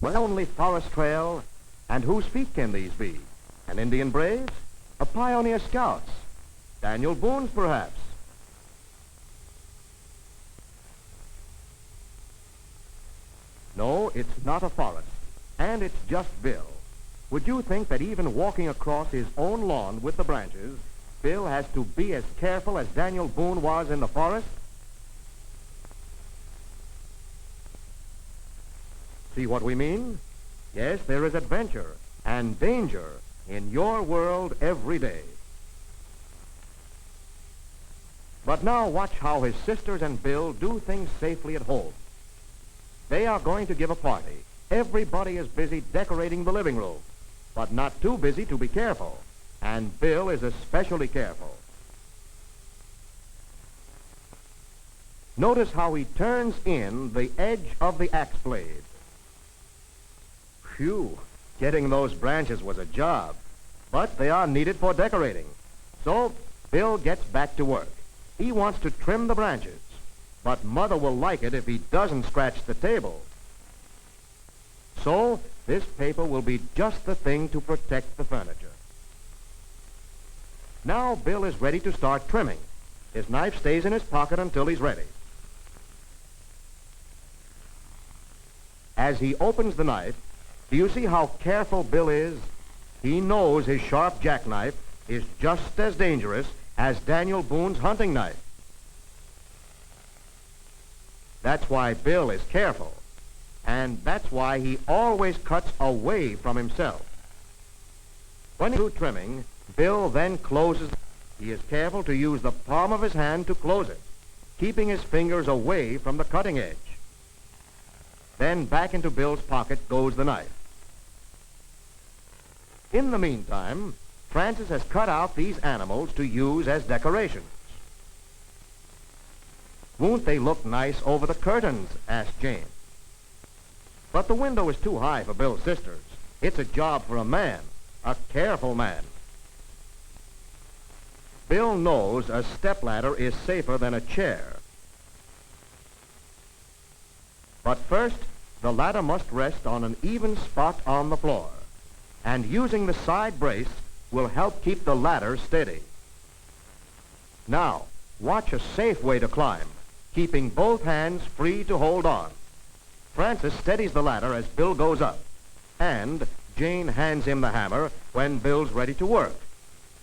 Lonely forest trail, and whose feet can these be? An Indian brave? A pioneer scouts? Daniel Boone's, perhaps? No, it's not a forest, and it's just Bill. Would you think that even walking across his own lawn with the branches, Bill has to be as careful as Daniel Boone was in the forest? See what we mean? Yes, there is adventure and danger in your world every day. But now watch how his sisters and Bill do things safely at home. They are going to give a party. Everybody is busy decorating the living room, but not too busy to be careful. And Bill is especially careful. Notice how he turns in the edge of the axe blade. Phew, getting those branches was a job, but they are needed for decorating. So Bill gets back to work. He wants to trim the branches, but Mother will like it if he doesn't scratch the table. So this paper will be just the thing to protect the furniture. Now Bill is ready to start trimming. His knife stays in his pocket until he's ready. As he opens the knife, do you see how careful Bill is? He knows his sharp jackknife is just as dangerous as Daniel Boone's hunting knife. That's why Bill is careful, and that's why he always cuts away from himself. When he's through trimming, Bill then closes. He is careful to use the palm of his hand to close it, keeping his fingers away from the cutting edge. Then back into Bill's pocket goes the knife. In the meantime, Francis has cut out these animals to use as decorations. Won't they look nice over the curtains? Asked Jane. But the window is too high for Bill's sisters. It's a job for a man, a careful man. Bill knows a stepladder is safer than a chair. But first, the ladder must rest on an even spot on the floor, and using the side brace will help keep the ladder steady. Now, watch a safe way to climb, keeping both hands free to hold on. Francis steadies the ladder as Bill goes up, and Jane hands him the hammer when Bill's ready to work.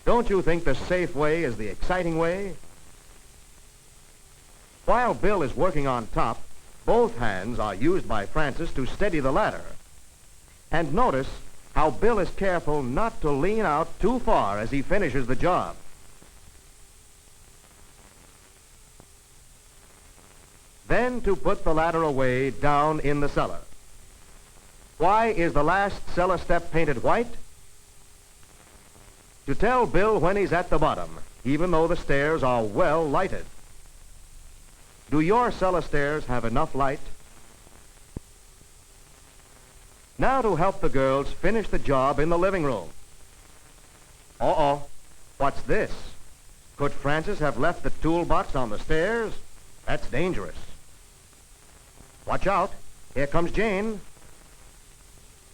Don't you think the safe way is the exciting way? While Bill is working on top, both hands are used by Francis to steady the ladder. And notice how Bill is careful not to lean out too far as he finishes the job. Then to put the ladder away down in the cellar. Why is the last cellar step painted white? To tell Bill when he's at the bottom, even though the stairs are well lighted. Do your cellar stairs have enough light? Now to help the girls finish the job in the living room. Uh-oh, what's this? Could Francis have left the toolbox on the stairs? That's dangerous. Watch out, here comes Jane.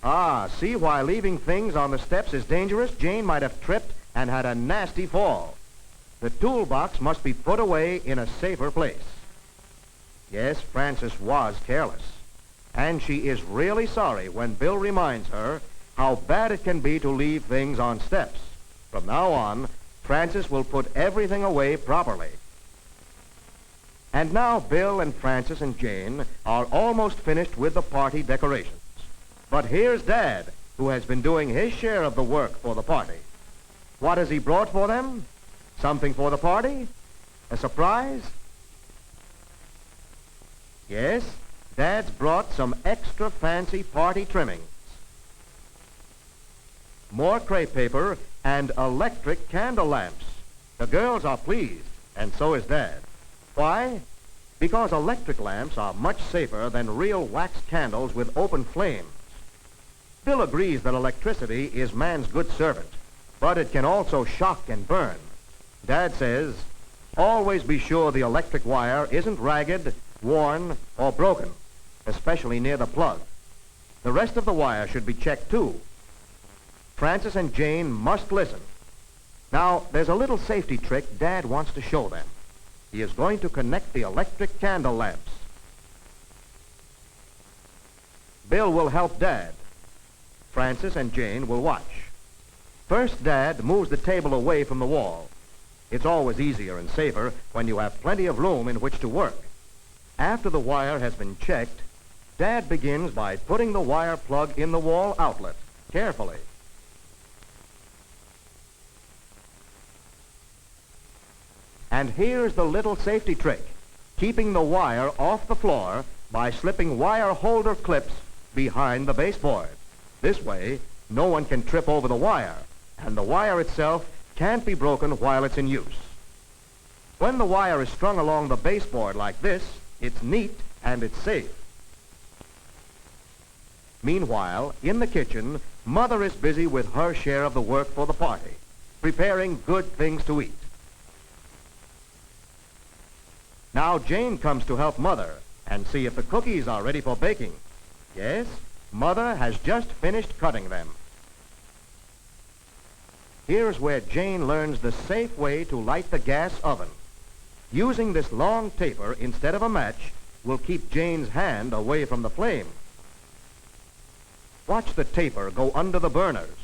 Ah, see why leaving things on the steps is dangerous? Jane might have tripped and had a nasty fall. The toolbox must be put away in a safer place. Yes, Francis was careless, and she is really sorry when Bill reminds her how bad it can be to leave things on steps. From now on, Francis will put everything away properly. And now Bill and Francis and Jane are almost finished with the party decorations. But here's Dad, who has been doing his share of the work for the party. What has he brought for them? Something for the party? A surprise? Yes, Dad's brought some extra fancy party trimmings. More crepe paper and electric candle lamps. The girls are pleased, and so is Dad. Why? Because electric lamps are much safer than real wax candles with open flames. Bill agrees that electricity is man's good servant, but it can also shock and burn. Dad says, always be sure the electric wire isn't ragged, worn, or broken, especially near the plug. The rest of the wire should be checked too. Francis and Jane must listen. Now, there's a little safety trick Dad wants to show them. He is going to connect the electric candle lamps. Bill will help Dad. Francis and Jane will watch. First, Dad moves the table away from the wall. It's always easier and safer when you have plenty of room in which to work. After the wire has been checked, Dad begins by putting the wire plug in the wall outlet, carefully. And here's the little safety trick, keeping the wire off the floor by slipping wire holder clips behind the baseboard. This way, no one can trip over the wire, and the wire itself can't be broken while it's in use. When the wire is strung along the baseboard like this, it's neat and it's safe. Meanwhile, in the kitchen, Mother is busy with her share of the work for the party, preparing good things to eat. Now Jane comes to help Mother and see if the cookies are ready for baking. Yes, Mother has just finished cutting them. Here's where Jane learns the safe way to light the gas oven. Using this long taper instead of a match will keep Jane's hand away from the flame. Watch the taper go under the burners.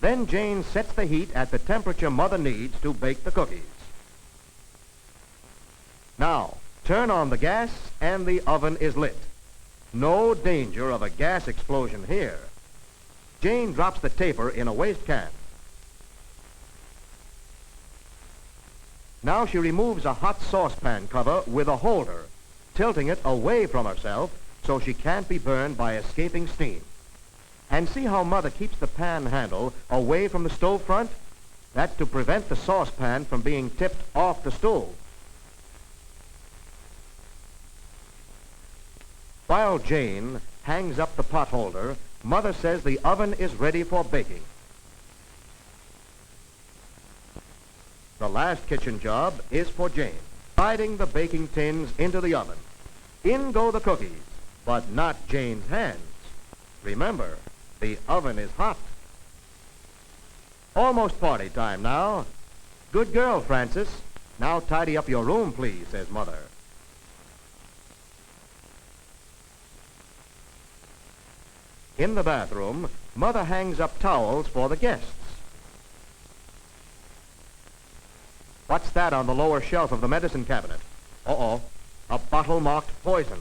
Then Jane sets the heat at the temperature Mother needs to bake the cookies. Now, turn on the gas and the oven is lit. No danger of a gas explosion here. Jane drops the taper in a waste can. Now she removes a hot saucepan cover with a holder, tilting it away from herself so she can't be burned by escaping steam. And see how Mother keeps the pan handle away from the stove front? That's to prevent the saucepan from being tipped off the stove. While Jane hangs up the pot holder, Mother says the oven is ready for baking. The last kitchen job is for Jane, sliding the baking tins into the oven. In go the cookies, but not Jane's hands. Remember, the oven is hot. Almost party time now. Good girl, Francis. Now tidy up your room, please, says Mother. In the bathroom, Mother hangs up towels for the guests. What's that on the lower shelf of the medicine cabinet? Uh-oh, a bottle marked poison.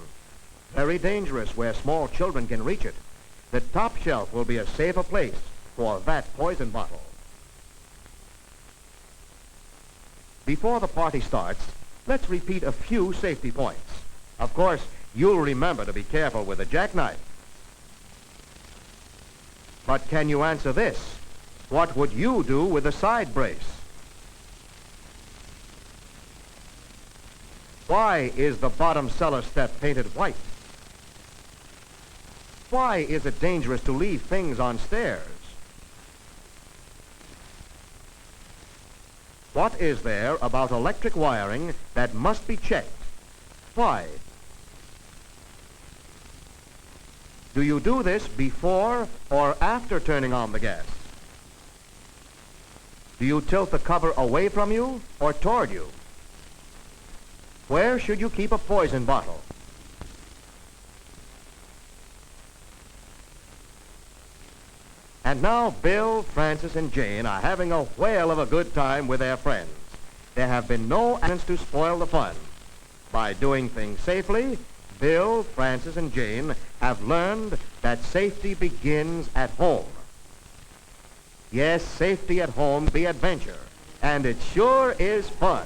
Very dangerous where small children can reach it. The top shelf will be a safer place for that poison bottle. Before the party starts, let's repeat a few safety points. Of course, you'll remember to be careful with a jackknife. But can you answer this? What would you do with a side brace? Why is the bottom cellar step painted white? Why is it dangerous to leave things on stairs? What is there about electric wiring that must be checked? Why? Do you do this before or after turning on the gas? Do you tilt the cover away from you or toward you? Where should you keep a poison bottle? And now Bill, Francis, and Jane are having a whale of a good time with their friends. There have been no accidents to spoil the fun. By doing things safely, Bill, Francis, and Jane have learned that safety begins at home. Yes, safety at home be adventure, and it sure is fun.